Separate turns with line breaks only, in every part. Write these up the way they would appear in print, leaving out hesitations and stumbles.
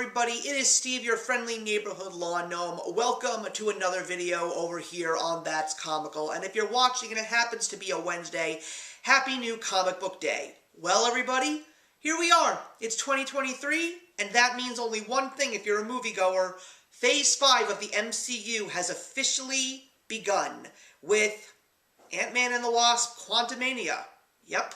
everybody? It is Steve, your friendly neighborhood lawn gnome. Welcome to another video over here on That's Comical. And if you're watching and it happens to be a Wednesday, happy new comic book day. Well, everybody, here we are. It's 2023, and that means only one thing if you're a moviegoer. Phase 5 of the MCU has officially begun with Ant-Man and the Wasp, Quantumania. Yep,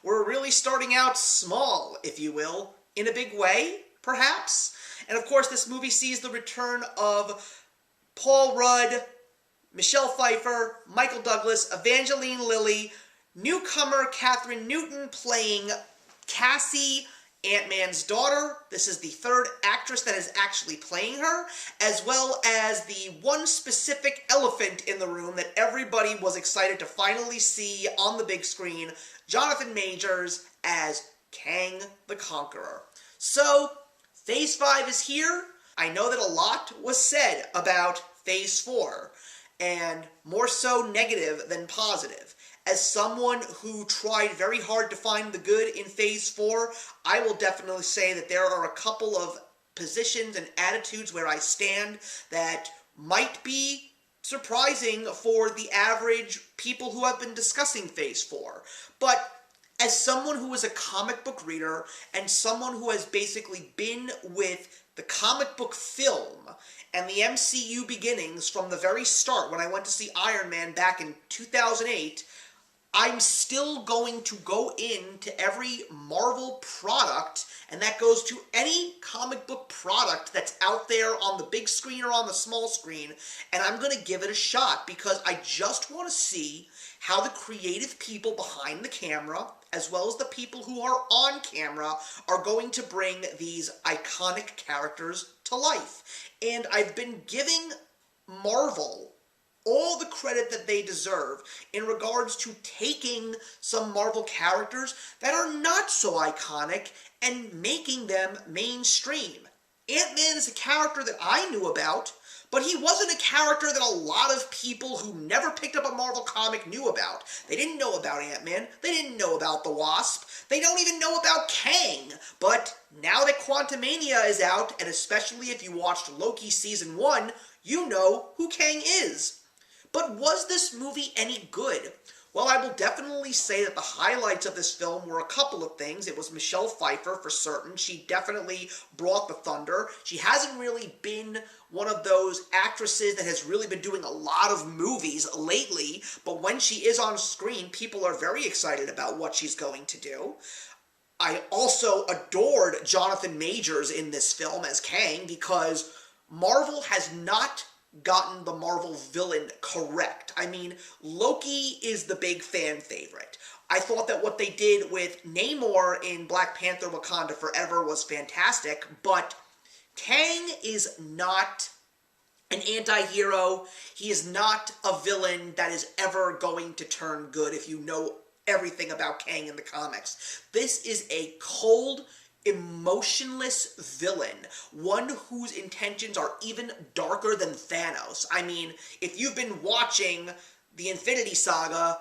we're really starting out small, if you will, in a big way, perhaps. And of course, this movie sees the return of Paul Rudd, Michelle Pfeiffer, Michael Douglas, Evangeline Lilly, newcomer Catherine Newton playing Cassie, Ant-Man's daughter. This is the third actress that is actually playing her, as well as the one specific elephant in the room that everybody was excited to finally see on the big screen, Jonathan Majors as Kang the Conqueror. So, Phase 5 is here. I know that a lot was said about Phase 4, and more so negative than positive. As someone who tried very hard to find the good in Phase 4, I will definitely say that there are a couple of positions and attitudes where I stand that might be surprising for the average people who have been discussing Phase 4. But as someone who is a comic book reader and someone who has basically been with the comic book film and the MCU beginnings from the very start when I went to see Iron Man back in 2008, I'm still going to go into every Marvel product, and that goes to any comic book product that's out there on the big screen or on the small screen, and I'm going to give it a shot because I just want to see how the creative people behind the camera, as well as the people who are on camera, are going to bring these iconic characters to life. And I've been giving Marvel all the credit that they deserve in regards to taking some Marvel characters that are not so iconic and making them mainstream. Ant-Man is a character that I knew about, but he wasn't a character that a lot of people who never picked up a Marvel comic knew about. They didn't know about Ant-Man, they didn't know about the Wasp, they don't even know about Kang. But now that Quantumania is out, and especially if you watched Loki Season 1, you know who Kang is. But was this movie any good? Well, I will definitely say that the highlights of this film were a couple of things. It was Michelle Pfeiffer, for certain. She definitely brought the thunder. She hasn't really been one of those actresses that has really been doing a lot of movies lately, but when she is on screen, people are very excited about what she's going to do. I also adored Jonathan Majors in this film as Kang because Marvel has not gotten the Marvel villain correct. I mean, Loki is the big fan favorite. I thought that what they did with Namor in Black Panther Wakanda Forever was fantastic, but Kang is not an anti-hero. He is not a villain that is ever going to turn good if you know everything about Kang in the comics. This is a cold, emotionless villain, one whose intentions are even darker than Thanos. I mean, if you've been watching the Infinity Saga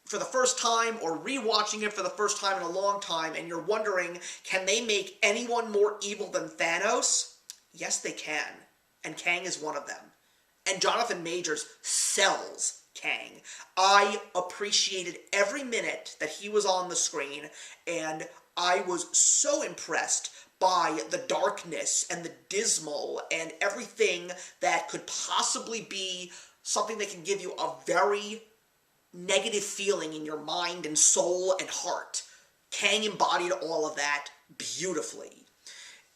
for the first time or rewatching it for the first time in a long time and you're wondering, can they make anyone more evil than Thanos? Yes, they can. And Kang is one of them. And Jonathan Majors sells Kang. I appreciated every minute that he was on the screen, and I was so impressed by the darkness and the dismal and everything that could possibly be something that can give you a very negative feeling in your mind and soul and heart. Kang embodied all of that beautifully.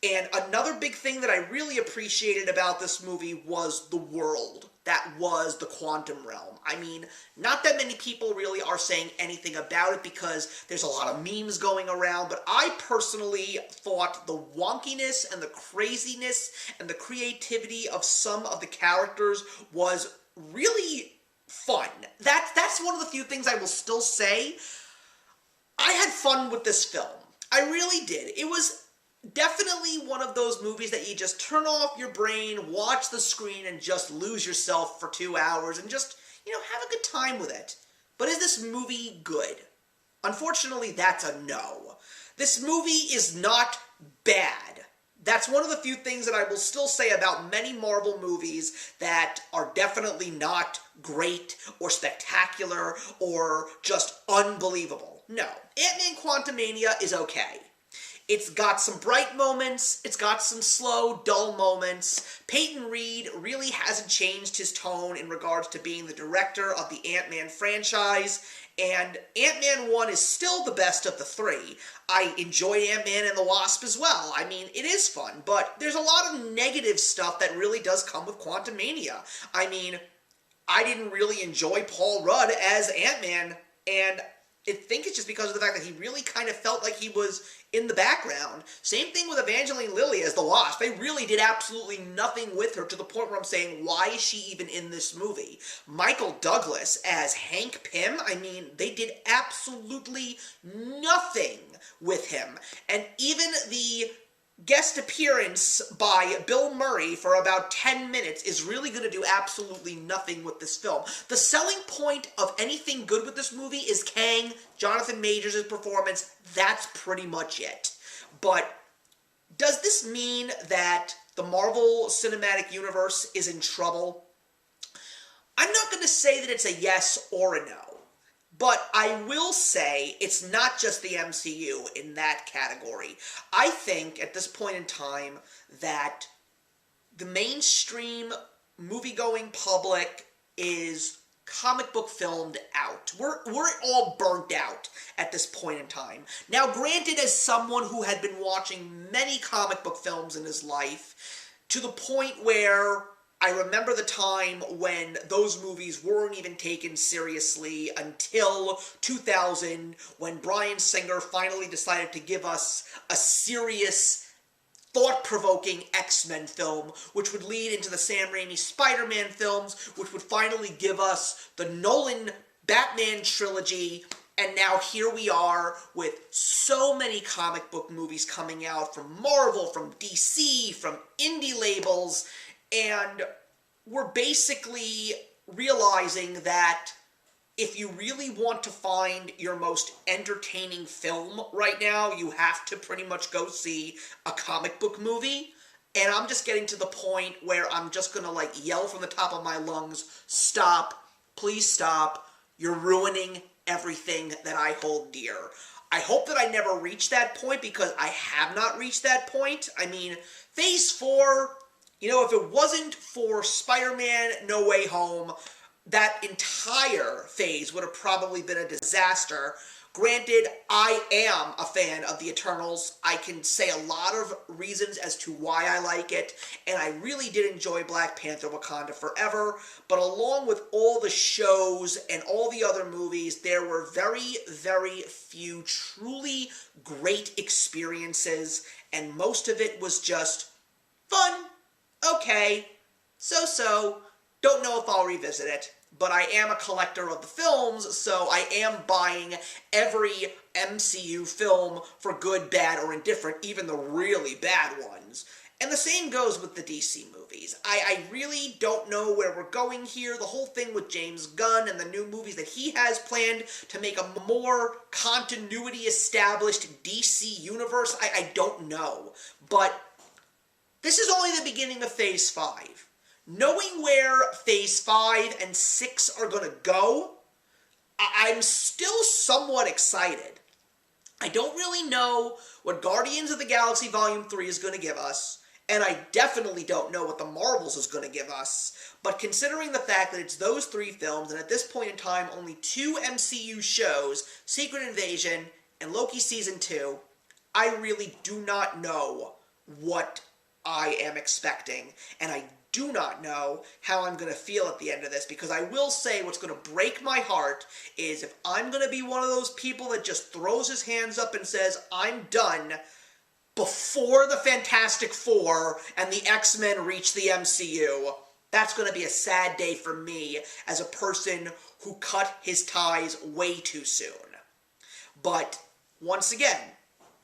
And another big thing that I really appreciated about this movie was the world that was the quantum realm. I mean, not that many people really are saying anything about it because there's a lot of memes going around, but I personally thought the wonkiness and the craziness and the creativity of some of the characters was really fun. That's one of the few things I will still say. I had fun with this film. I really did. It was definitely one of those movies that you just turn off your brain, watch the screen, and just lose yourself for 2 hours and just, have a good time with it. But is this movie good? Unfortunately, that's a no. This movie is not bad. That's one of the few things that I will still say about many Marvel movies that are definitely not great or spectacular or just unbelievable. No, Ant-Man Quantumania is okay. It's got some bright moments, it's got some slow, dull moments. Peyton Reed really hasn't changed his tone in regards to being the director of the Ant-Man franchise, and Ant-Man 1 is still the best of the three. I enjoy Ant-Man and the Wasp as well. I mean, it is fun, but there's a lot of negative stuff that really does come with Quantumania. I mean, I didn't really enjoy Paul Rudd as Ant-Man, and I think it's just because of the fact that he really kind of felt like he was in the background. Same thing with Evangeline Lilly as the Wasp. They really did absolutely nothing with her, to the point where I'm saying, why is she even in this movie? Michael Douglas as Hank Pym, I mean, they did absolutely nothing with him. And even the guest appearance by Bill Murray for about 10 minutes is really going to do absolutely nothing with this film. The selling point of anything good with this movie is Kang, Jonathan Majors' performance. That's pretty much it. But does this mean that the Marvel Cinematic Universe is in trouble? I'm not going to say that it's a yes or a no. But I will say it's not just the MCU in that category. I think, at this point in time, that the mainstream movie-going public is comic book filmed out. We're all burnt out at this point in time. Now, granted, as someone who had been watching many comic book films in his life, to the point where I remember the time when those movies weren't even taken seriously until 2000, when Bryan Singer finally decided to give us a serious, thought-provoking X-Men film, which would lead into the Sam Raimi Spider-Man films, which would finally give us the Nolan Batman trilogy. And now here we are with so many comic book movies coming out from Marvel, from DC, from indie labels, and we're basically realizing that if you really want to find your most entertaining film right now, you have to pretty much go see a comic book movie. And I'm just getting to the point where I'm just gonna, like, yell from the top of my lungs, stop, please stop, you're ruining everything that I hold dear. I hope that I never reach that point, because I have not reached that point. I mean, Phase 4... You know, if it wasn't for Spider-Man No Way Home, that entire phase would have probably been a disaster. Granted, I am a fan of the Eternals. I can say a lot of reasons as to why I like it, and I really did enjoy Black Panther: Wakanda Forever, but along with all the shows and all the other movies, there were very, very few truly great experiences, and most of it was just fun. Okay, so, don't know if I'll revisit it, but I am a collector of the films, so I am buying every MCU film for good, bad, or indifferent, even the really bad ones. And the same goes with the DC movies. I really don't know where we're going here. The whole thing with James Gunn and the new movies that he has planned to make a more continuity-established DC universe, I don't know. But this is only the beginning of Phase 5. Knowing where Phase 5 and 6 are going to go, I'm still somewhat excited. I don't really know what Guardians of the Galaxy Volume 3 is going to give us, and I definitely don't know what The Marvels is going to give us, but considering the fact that it's those three films, and at this point in time only 2 MCU shows, Secret Invasion and Loki Season 2, I really do not know what I am expecting, and I do not know how I'm going to feel at the end of this, because I will say what's going to break my heart is if I'm going to be one of those people that just throws his hands up and says, I'm done, before the Fantastic Four and the X-Men reach the MCU, that's going to be a sad day for me as a person who cut his ties way too soon. But, once again,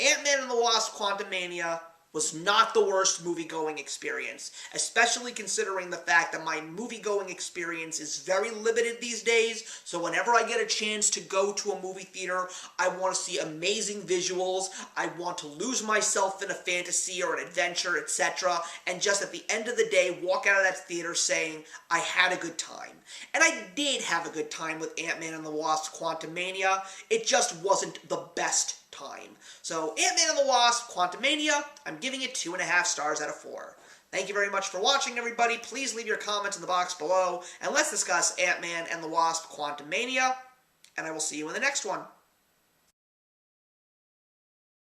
Ant-Man and the Wasp: Quantumania was not the worst movie-going experience, especially considering the fact that my movie-going experience is very limited these days, so whenever I get a chance to go to a movie theater, I want to see amazing visuals, I want to lose myself in a fantasy or an adventure, etc., and just at the end of the day, walk out of that theater saying, I had a good time. And I did have a good time with Ant-Man and the Wasp: Quantumania. It just wasn't the best time. So Ant-Man and the Wasp: Quantumania, I'm giving it 2.5 stars out of 4. Thank you very much for watching, everybody. Please leave your comments in the box below, and let's discuss Ant-Man and the Wasp: Quantumania, and I will see you in the next one.